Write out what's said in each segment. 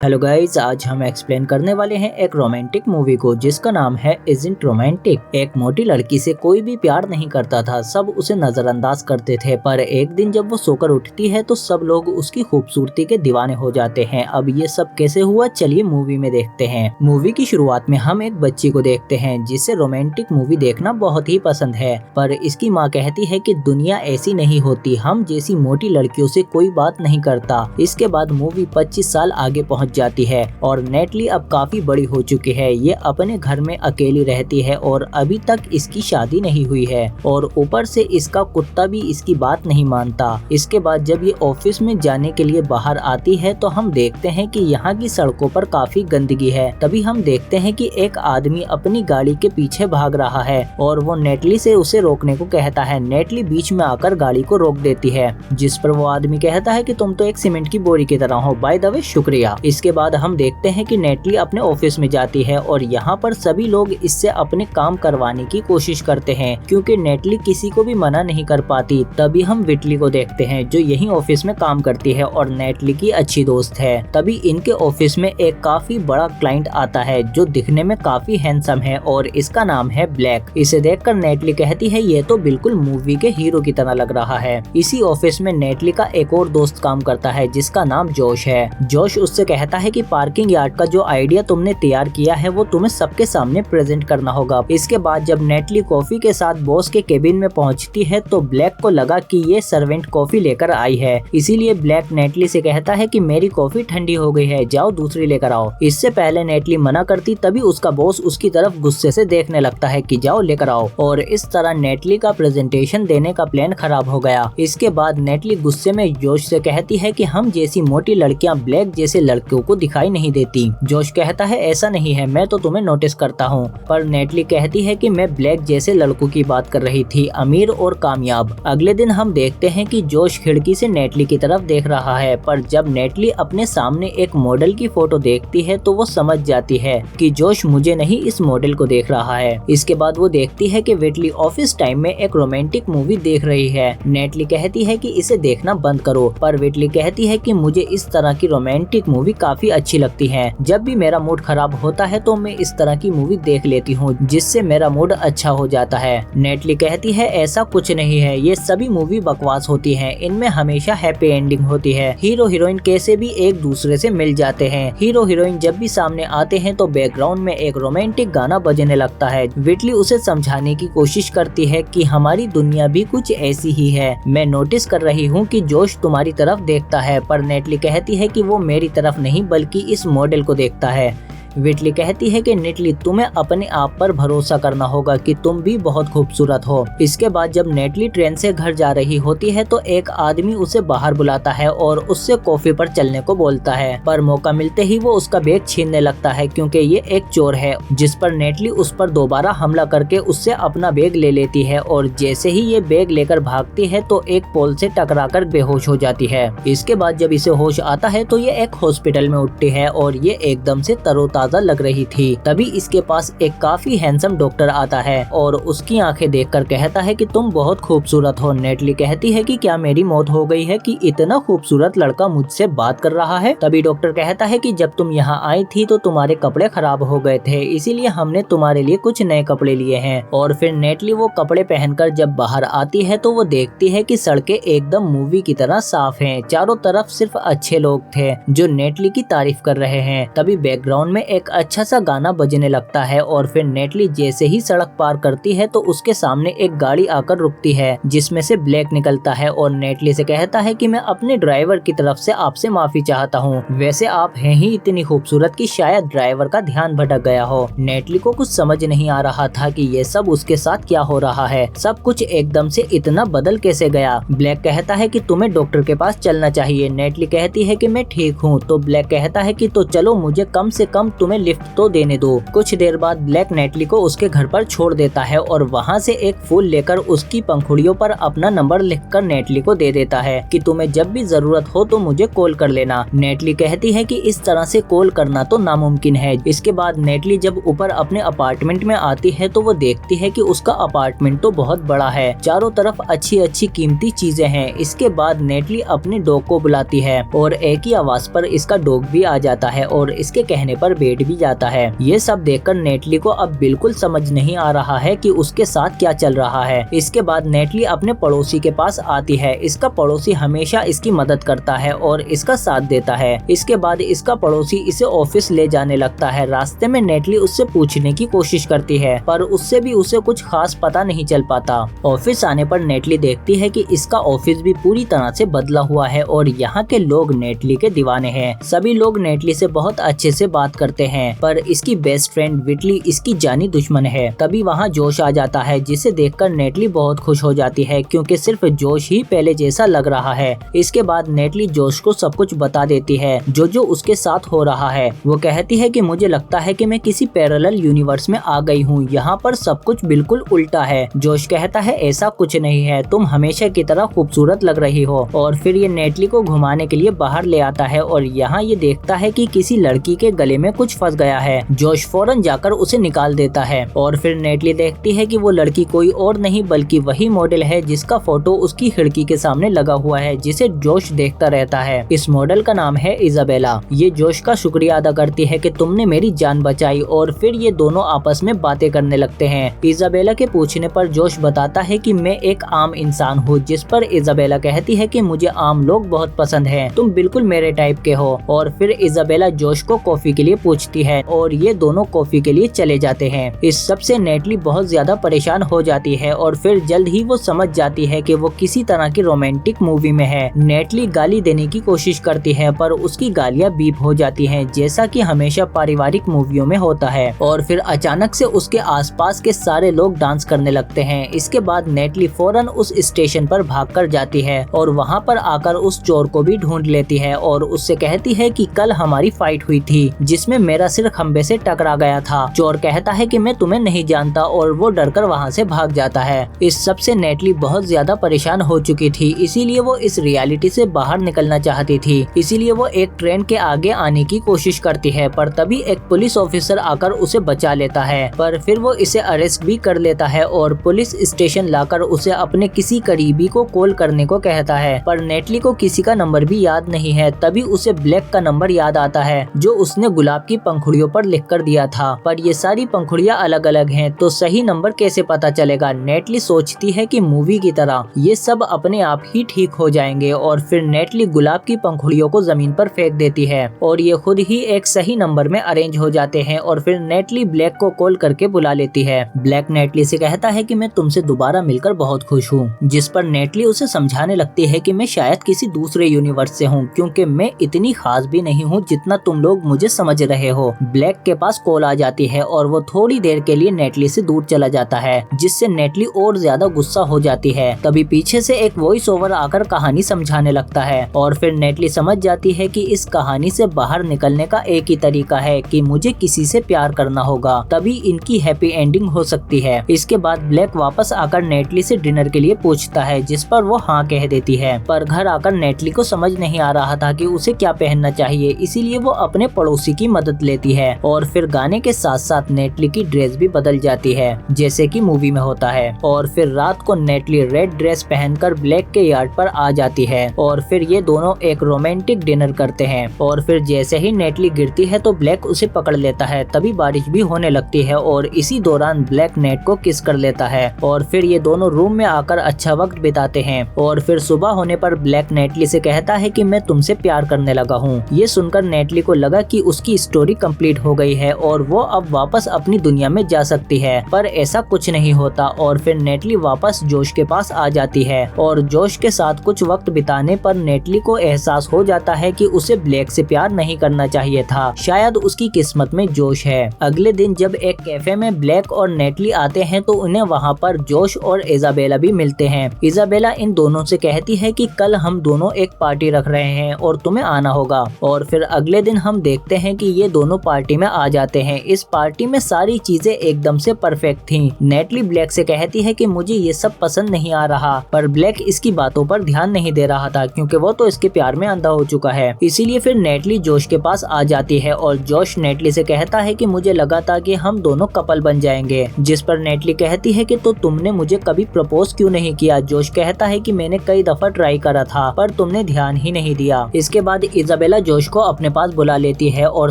Hello guys, आज हम explain करने वाले हैं एक रोमांटिक मूवी को जिसका नाम है इज़न्ट रोमांटिक। एक मोटी लड़की से कोई भी प्यार नहीं करता था, सब उसे नजरअंदाज करते थे। पर एक दिन जब वो सोकर उठती है तो सब लोग उसकी खूबसूरती के दीवाने हो जाते हैं। अब ये सब कैसे हुआ, चलिए मूवी में देखते हैं। मूवी की शुरुआत में हम एक बच्ची को देखते हैं जिसे रोमांटिक मूवी देखना बहुत ही पसंद है। पर इसकी माँ कहती है कि दुनिया ऐसी नहीं होती, हम जैसी मोटी लड़कियों से कोई बात नहीं करता। इसके बाद मूवी 25 साल आगे पहुँच जाती है और नेटली अब काफी बड़ी हो चुकी है। ये अपने घर में अकेली रहती है और अभी तक इसकी शादी नहीं हुई है और ऊपर से इसका कुत्ता भी इसकी बात नहीं मानता। इसके बाद जब ये ऑफिस में जाने के लिए बाहर आती है तो हम देखते हैं कि यहाँ की सड़कों पर काफी गंदगी है। तभी हम देखते हैं कि एक आदमी अपनी गाड़ी के पीछे भाग रहा है और वो नेटली से उसे रोकने को कहता है। नेटली बीच में आकर गाड़ी को रोक देती है, जिस पर वो आदमी कहता है कि तुम तो एक सीमेंट की बोरी की तरह हो, बाय द वे शुक्रिया। इसके बाद हम देखते हैं कि नेटली अपने ऑफिस में जाती है और यहाँ पर सभी लोग इससे अपने काम करवाने की कोशिश करते हैं क्योंकि नेटली किसी को भी मना नहीं कर पाती। तभी हम विटली को देखते हैं जो यही ऑफिस में काम करती है और नेटली की अच्छी दोस्त है। तभी इनके ऑफिस में एक काफी बड़ा क्लाइंट आता है जो दिखने में काफी हैंडसम है और इसका नाम है ब्लैक। इसे देखकर नेटली कहती है ये तो बिल्कुल मूवी के हीरो की तरह लग रहा है। इसी ऑफिस में नेटली का एक और दोस्त काम करता है जिसका नाम जोश है। जोश उससे कहता है कि पार्किंग यार्ड का जो आइडिया तुमने तैयार किया है वो तुम्हें सबके सामने प्रेजेंट करना होगा। इसके बाद जब नेटली कॉफी के साथ बॉस के केबिन में पहुंचती है तो ब्लैक को लगा कि ये सर्वेंट कॉफी लेकर आई है, इसीलिए ब्लैक नेटली से कहता है कि मेरी कॉफी ठंडी हो गई है, जाओ दूसरी लेकर आओ। इससे पहले नेटली मना करती तभी उसका बॉस उसकी तरफ गुस्से से देखने लगता है कि जाओ लेकर आओ और इस तरह नेटली का प्रेजेंटेशन देने का प्लान खराब हो गया। इसके बाद नेटली गुस्से में जोश से कहती है कि हम जैसी मोटी लड़कियां ब्लैक जैसे लड़कियों को दिखाई नहीं देती। जोश कहता है ऐसा नहीं है, मैं तो तुम्हें नोटिस करता हूँ। पर नेटली कहती है कि मैं ब्लैक जैसे लड़कों की बात कर रही थी, अमीर और कामयाब। अगले दिन हम देखते हैं कि जोश खिड़की से नेटली की तरफ देख रहा है, पर जब नेटली अपने सामने एक मॉडल की फोटो देखती है तो वो समझ जाती है कि जोश मुझे नहीं इस मॉडल को देख रहा है। इसके बाद वो देखती है कि विटली ऑफिस टाइम में एक रोमांटिक मूवी देख रही है। नेटली कहती है कि इसे देखना बंद करो, पर विटली कहती है कि मुझे इस तरह की रोमांटिक मूवी काफी अच्छी लगती है। जब भी मेरा मूड खराब होता है तो मैं इस तरह की मूवी देख लेती हूँ जिससे मेरा मूड अच्छा हो जाता है। नेटली कहती है ऐसा कुछ नहीं है, ये सभी मूवी बकवास होती हैं, इनमें हमेशा हैप्पी एंडिंग होती है। हीरो हीरोइन कैसे भी एक दूसरे से मिल जाते हैं। हीरो हीरोइन जब भी सामने आते हैं तो बैकग्राउंड में एक रोमांटिक गाना बजने लगता है। विटली उसे समझाने की कोशिश करती है कि हमारी दुनिया भी कुछ ऐसी ही है, मैं नोटिस कर रही हूँ कि जोश तुम्हारी तरफ देखता है। पर नेटली कहती है कि वो मेरी तरफ नहीं बल्कि इस मॉडल को देखता है। विटली कहती है कि नेटली तुम्हें अपने आप पर भरोसा करना होगा कि तुम भी बहुत खूबसूरत हो। इसके बाद जब नेटली ट्रेन से घर जा रही होती है तो एक आदमी उसे बाहर बुलाता है और उससे कॉफी पर चलने को बोलता है, पर मौका मिलते ही वो उसका बैग छीनने लगता है क्योंकि ये एक चोर है। जिस पर नेटली उस पर दोबारा हमला करके उससे अपना बैग ले लेती है और जैसे ही ये बैग लेकर भागती है तो एक पोल से टकराकर बेहोश हो जाती है। इसके बाद जब इसे होश आता है तो ये एक हॉस्पिटल में उठती है और ये एकदम से तरोताजा लग रही थी। तभी इसके पास एक काफी हैंडसम डॉक्टर आता है और उसकी आंखें देखकर कहता है कि तुम बहुत खूबसूरत हो। नेटली कहती है कि क्या मेरी मौत हो गई है कि इतना खूबसूरत लड़का मुझसे बात कर रहा है। तभी डॉक्टर कहता है कि जब तुम यहाँ आई थी तो तुम्हारे कपड़े खराब हो गए थे, इसीलिए हमने तुम्हारे लिए कुछ नए कपड़े लिए हैं। और फिर नेटली वो कपड़े पहनकर जब बाहर आती है तो वो देखती है कि सड़कें एकदम मूवी की तरह साफ हैं, चारों तरफ सिर्फ अच्छे लोग थे जो नेटली की तारीफ कर रहे हैं। तभी बैकग्राउंड में एक अच्छा सा गाना बजने लगता है और फिर नेटली जैसे ही सड़क पार करती है तो उसके सामने एक गाड़ी आकर रुकती है जिसमें से ब्लैक निकलता है और नेटली से कहता है कि मैं अपने ड्राइवर की तरफ से आपसे माफी चाहता हूँ, वैसे आप हैं ही इतनी खूबसूरत कि शायद ड्राइवर का ध्यान भटक गया हो। नेटली को कुछ समझ नहीं आ रहा था कि ये सब उसके साथ क्या हो रहा है, सब कुछ एकदम से इतना बदल कैसे गया। ब्लैक कहता है कि तुम्हें डॉक्टर के पास चलना चाहिए। नेटली कहती है कि मैं ठीक हूँ, तो ब्लैक कहता है कि तो चलो मुझे कम से कम तुम्हें लिफ्ट तो देने दो। कुछ देर बाद ब्लैक नेटली को उसके घर पर छोड़ देता है और वहाँ से एक फूल लेकर उसकी पंखुड़ियों पर अपना नंबर लिखकर नेटली को दे देता है कि तुम्हें जब भी जरूरत हो तो मुझे कॉल कर लेना। नेटली कहती है कि इस तरह से कॉल करना तो नामुमकिन है। इसके बाद नेटली जब ऊपर अपने अपार्टमेंट में आती है तो वो देखती है कि उसका अपार्टमेंट तो बहुत बड़ा है, चारों तरफ अच्छी अच्छी कीमती चीजें हैं। इसके बाद नेटली अपने डॉग को बुलाती है और एक ही आवाज पर इसका डॉग भी आ जाता है और इसके कहने पर बैठ भी जाता है। ये सब देखकर नेटली को अब बिल्कुल समझ नहीं आ रहा है कि उसके साथ क्या चल रहा है। इसके बाद नेटली अपने पड़ोसी के पास आती है। इसका पड़ोसी हमेशा इसकी मदद करता है और इसका साथ देता है। इसके बाद इसका पड़ोसी इसे ऑफिस ले जाने लगता है। रास्ते में नेटली उससे पूछने की कोशिश करती है पर उससे भी उसे कुछ खास पता नहीं चल पाता। ऑफिस आने पर नेटली देखती है कि इसका ऑफिस भी पूरी तरह से बदला हुआ है और यहाँ के लोग नेटली के दीवाने हैं। सभी लोग नेटली से बहुत अच्छे से बात करते हैं पर इसकी बेस्ट फ्रेंड विटली इसकी जानी दुश्मन है। तभी वहाँ जोश आ जाता है जिसे देखकर नेटली बहुत खुश हो जाती है क्योंकि सिर्फ जोश ही पहले जैसा लग रहा है। इसके बाद नेटली जोश को सब कुछ बता देती है जो उसके साथ हो रहा है। वो कहती है कि मुझे लगता है कि मैं किसी पैरेलल यूनिवर्स में आ गई हूँ, यहाँ पर सब कुछ बिल्कुल उल्टा है। जोश कहता है ऐसा कुछ नहीं है, तुम हमेशा की तरह खूबसूरत लग रही हो। और फिर ये नेटली को घुमाने के लिए बाहर ले आता है और यहाँ ये देखता है कि किसी लड़की के गले में कुछ फंस गया है। जोश फौरन जाकर उसे निकाल देता है और फिर नेटली देखती है कि वो लड़की कोई और नहीं बल्कि वही मॉडल है जिसका फोटो उसकी खिड़की के सामने लगा हुआ है, जिसे जोश देखता रहता है। इस मॉडल का नाम है इजाबेला। ये जोश का शुक्रिया अदा करती है कि तुमने मेरी जान बचाई और फिर ये दोनों आपस में बातें करने लगते हैं। इजाबेला के पूछने पर जोश बताता है कि मैं एक आम इंसान हूँ, जिस पर इजाबेला कहती है कि मुझे आम लोग बहुत पसंद हैं, तुम बिल्कुल मेरे टाइप के हो। और फिर इजाबेला जोश को कॉफी के लिए पूछती है और ये दोनों कॉफी के लिए चले जाते हैं। इस सब से नेटली बहुत ज्यादा परेशान हो जाती है और फिर जल्द ही वो समझ जाती है कि वो किसी तरह की रोमांटिक मूवी में है। नेटली गाली देने की कोशिश करती है पर उसकी गालियाँ बीप हो जाती हैं, जैसा कि हमेशा पारिवारिक मूवियों में होता है। और फिर अचानक से उसके आसपास के सारे लोग डांस करने लगते हैं। इसके बाद नेटली फौरन उस स्टेशन पर भागकर जाती है और वहाँ पर आकर उस चोर को भी ढूंढ लेती है और उससे कहती है कि कल हमारी फाइट हुई थी जिसमें मेरा सिर खंबे से टकरा गया था। चोर कहता है कि मैं तुम्हें नहीं जानता और वो डरकर वहाँ से भाग जाता है। इस सब से नेटली बहुत ज्यादा परेशान हो चुकी थी, इसीलिए वो इस रियलिटी से बाहर निकलना चाहती थी। इसीलिए वो एक ट्रेन के आगे आने की कोशिश करती है पर तभी एक पुलिस ऑफिसर आकर उसे बचा लेता है, पर फिर वो इसे अरेस्ट भी कर लेता है और पुलिस स्टेशन लाकर उसे अपने किसी करीबी को कॉल करने को कहता है। पर नेटली को किसी का नंबर भी याद नहीं है। तभी उसे ब्लैक का नंबर याद आता है जो उसने गुलाब की पंखुड़ियों पर लिख कर दिया था, पर ये सारी पंखुड़ियाँ अलग अलग हैं तो सही नंबर कैसे पता चलेगा। नेटली सोचती है कि मूवी की तरह ये सब अपने आप ही ठीक हो जाएंगे और फिर नेटली गुलाब की पंखुड़ियों को जमीन पर फेंक देती है और ये खुद ही एक सही नंबर में अरेंज हो जाते हैं। और फिर नेटली ब्लैक को कॉल करके बुला लेती है। ब्लैक नेटली से कहता है कि मैं तुमसे दोबारा मिलकर बहुत खुश हूँ, जिस पर नेटली उसे समझाने लगती है कि मैं शायद किसी दूसरे यूनिवर्स से हूँ क्योंकि मैं इतनी खास भी नहीं हूँ जितना तुम लोग मुझे समझ रहे हो। ब्लैक के पास कॉल आ जाती है और वो थोड़ी देर के लिए नेटली से दूर चला जाता है, जिससे नेटली और ज्यादा गुस्सा हो जाती है। तभी पीछे से एक वॉइस ओवर आकर कहानी समझाने लगता है और फिर नेटली समझ जाती है कि इस कहानी से बाहर निकलने का एक ही तरीका है कि मुझे किसी से प्यार करना होगा, तभी इनकी हैप्पी एंडिंग हो सकती है। इसके बाद ब्लैक वापस आकर नेटली से डिनर के लिए पूछता है, जिस पर वो हाँ कह देती है। पर घर आकर नेटली को समझ नहीं आ रहा था कि उसे क्या पहनना चाहिए, इसीलिए वो अपने पड़ोसी की मदद लेती है और फिर गाने के साथ साथ नेटली की ड्रेस भी बदल जाती है जैसे कि मूवी में होता है। और फिर रात को नेटली रेड ड्रेस पहनकर ब्लैक के यार्ड पर आ जाती है और फिर ये दोनों एक रोमांटिक डिनर करते हैं। और फिर जैसे ही नेटली गिरती है तो ब्लैक उसे पकड़ लेता है। तभी बारिश भी होने लगती है और इसी दौरान ब्लैक नेट को किस कर लेता है और फिर ये दोनों रूम में आकर अच्छा वक्त बिताते हैं। और फिर सुबह होने पर ब्लैक नेटली से कहता है कि मैं तुमसे प्यार करने लगा हूँ। ये सुनकर नेटली को लगा कि उसकी स्टोरी कंप्लीट हो गई है और वो अब वापस अपनी दुनिया में जा सकती है, पर ऐसा कुछ नहीं होता। और फिर नेटली वापस जोश के पास आ जाती है और जोश के साथ कुछ वक्त बिताने पर नेटली को एहसास हो जाता है कि उसे ब्लैक से प्यार नहीं करना चाहिए था, शायद उसकी किस्मत में जोश है। अगले दिन जब एक कैफे में ब्लैक और नेटली आते हैं तो उन्हें वहाँ पर जोश और इजाबेला भी मिलते हैं। इजाबेला इन दोनों से कहती है कि कल हम दोनों एक पार्टी रख रहे हैं और तुम्हें आना होगा। और फिर अगले दिन हम देखते हैं कि ये ये दोनों पार्टी में आ जाते हैं। इस पार्टी में सारी चीजें एकदम से परफेक्ट थी। नेटली ब्लैक से कहती है कि मुझे ये सब पसंद नहीं आ रहा, पर ब्लैक इसकी बातों पर ध्यान नहीं दे रहा था क्योंकि वो तो इसके प्यार में अंधा हो चुका है। इसीलिए फिर नेटली जोश के पास आ जाती है और जोश नेटली से कहता है कि मुझे लगा था कि हम दोनों कपल बन जाएंगे, जिस पर नेटली कहती है कि तो तुमने मुझे कभी प्रपोज क्यों नहीं किया। जोश कहता है कि मैंने कई दफा ट्राई करा था पर तुमने ध्यान ही नहीं दिया। इसके बाद इजाबेला जोश को अपने पास बुला लेती है और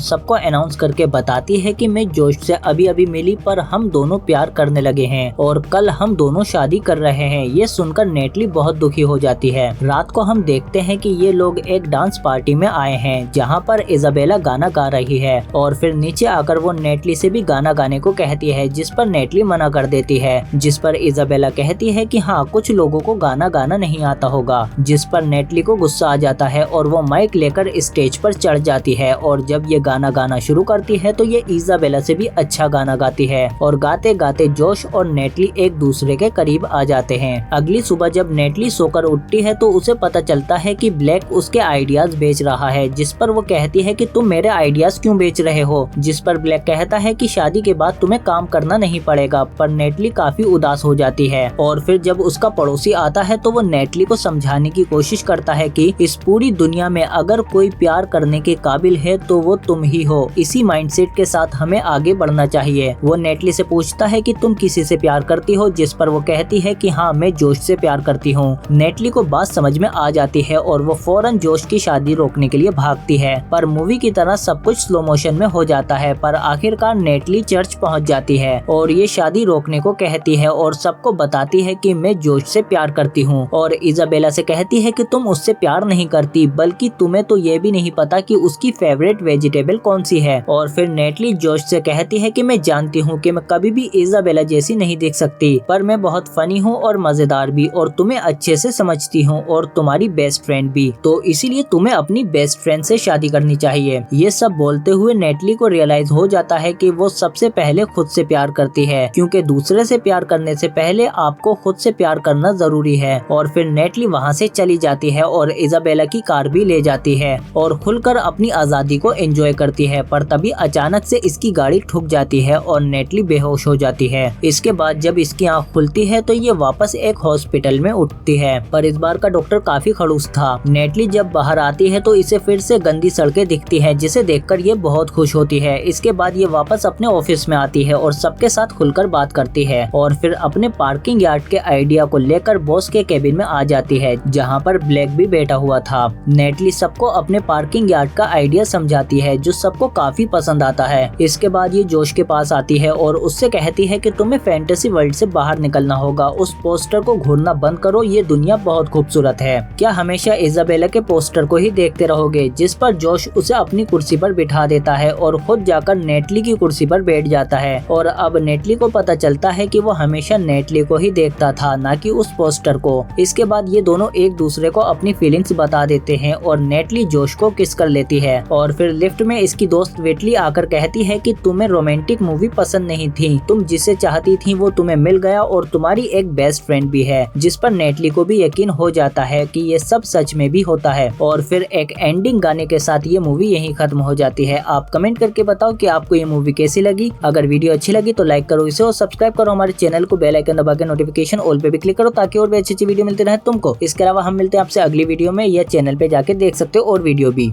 सबको अनाउंस करके बताती है कि मैं जोश से अभी अभी मिली पर हम दोनों प्यार करने लगे हैं और कल हम दोनों शादी कर रहे हैं। ये सुनकर नेटली बहुत दुखी हो जाती है। रात को हम देखते हैं कि ये लोग एक डांस पार्टी में आए हैं जहाँ पर इजाबेला गाना गा रही है और फिर नीचे आकर वो नेटली से भी गाना गाने को कहती है, जिस पर नेटली मना कर देती है। जिस पर इजाबेला कहती है कि हाँ, कुछ लोगों को गाना गाना नहीं आता होगा। जिस पर नेटली को गुस्सा आ जाता है और वो माइक लेकर स्टेज पर चढ़ जाती है और जब ये गाना गाना शुरू करती है तो ये इजाबेला से भी अच्छा गाना गाती है और गाते गाते जोश और नेटली एक दूसरे के करीब आ जाते हैं। अगली सुबह जब नेटली सोकर उठती है तो उसे पता चलता है कि ब्लैक उसके आइडियाज बेच रहा है, जिस पर वो कहती है कि तुम मेरे आइडियाज क्यों बेच रहे हो। जिस पर ब्लैक कहता है कि शादी के बाद तुम्हें काम करना नहीं पड़ेगा, पर नेटली काफी उदास हो जाती है और फिर जब उसका पड़ोसी आता है तो वो नेटली को समझाने की कोशिश करता है कि इस पूरी दुनिया में अगर कोई प्यार करने के काबिल है तो वो तुम ही हो। इसी माइंडसेट के साथ हमें आगे बढ़ना चाहिए। वो नेटली से पूछता है कि तुम किसी से प्यार करती हो, जिस पर वो कहती है कि हाँ, मैं जोश से प्यार करती हूँ। नेटली को बात समझ में आ जाती है और वो फौरन जोश की शादी रोकने के लिए भागती है, पर मूवी की तरह सब कुछ स्लो मोशन में हो जाता है। पर आखिरकार नेटली चर्च पहुँच जाती है और ये शादी रोकने को कहती है और सबको बताती है कि मैं जोश से प्यार करती हूँ और इजाबेला से कहती है कि तुम उससे प्यार नहीं करती, बल्कि तुम्हें तो ये भी नहीं पता कि उसकी फेवरेट वेजिटेबल कौन सी है। और फिर नेटली जोश से कहती है कि मैं जानती हूँ कि मैं कभी भी इजाबेला जैसी नहीं दिख सकती, पर मैं बहुत फनी हूँ और मजेदार भी और तुम्हें अच्छे से समझती हूँ और तुम्हारी बेस्ट फ्रेंड भी, तो इसीलिए तुम्हें अपनी बेस्ट फ्रेंड से शादी करनी चाहिए। ये सब बोलते हुए नेटली को रियलाइज हो जाता है कि वो सबसे पहले खुद से प्यार करती है, क्योंकि दूसरे से प्यार करने से पहले आपको खुद से प्यार करना जरूरी है। और फिर नेटली वहाँ से चली जाती है और इजाबेला की कार भी ले जाती है और खुलकर अपनी आजादी को एंजॉय करती है। पर तभी अचानक से इसकी गाड़ी ठुक जाती है और नेटली बेहोश हो जाती है। इसके बाद जब इसकी आँख खुलती है तो ये वापस एक हॉस्पिटल में उठती है, पर इस बार का डॉक्टर काफी खड़ूस था। नेटली जब बाहर आती है तो इसे फिर से गंदी सड़कें दिखती है, जिसे देखकर ये बहुत खुश होती है। इसके बाद ये वापस अपने ऑफिस में आती है और सबके साथ खुलकर बात करती है और फिर अपने पार्किंग यार्ड के आइडिया को लेकर बॉस के केबिन में आ जाती है, जहाँ पर ब्लैक भी बैठा हुआ था। नेटली सबको अपने पार्किंग यार्ड का आइडिया समझाती है, जो सबको काफी पसंद आता है। इसके बाद ये जोश के पास आती है और उससे कहती है कि तुम्हें फैंटेसी वर्ल्ड से बाहर निकलना होगा, उस पोस्टर को घूरना बंद करो, ये दुनिया बहुत खूबसूरत है। क्या हमेशा इजाबेला के पोस्टर को ही देखते रहोगे। जिस पर जोश उसे अपनी कुर्सी पर बिठा देता है और खुद जाकर नेटली की कुर्सी पर बैठ जाता है और अब नेटली को पता चलता है कि वो हमेशा नेटली को ही देखता था, ना कि उस पोस्टर को। इसके बाद ये दोनों एक दूसरे को अपनी फीलिंग्स बता देते हैं और नेटली जोश को किस कर लेती है और फिर लिफ्ट में इसकी दोस्त वेटली आकर कहती है कि तुम्हें रोमांटिक मूवी पसंद नहीं थी, तुम जिसे चाहती थी वो तुम्हें मिल गया और तुम्हारी एक बेस्ट फ्रेंड भी है। जिस पर नेटली को भी यकीन हो जाता है कि ये सब सच में भी होता है और फिर एक एंडिंग गाने के साथ ये मूवी यहीं खत्म हो जाती है। आप कमेंट करके बताओ कि आपको ये मूवी कैसी लगी। अगर वीडियो अच्छी लगी तो लाइक करो इसे और सब्सक्राइब करो हमारे चैनल को, बेल आइकन दबा के नोटिफिकेशन ऑल पे भी क्लिक करो ताकि और भी अच्छी वीडियो मिलती रहे तुमको। इसके अलावा हम मिलते हैं आपसे अगली वीडियो में, या चैनल पे जाके देख सकते हो और वीडियो भी।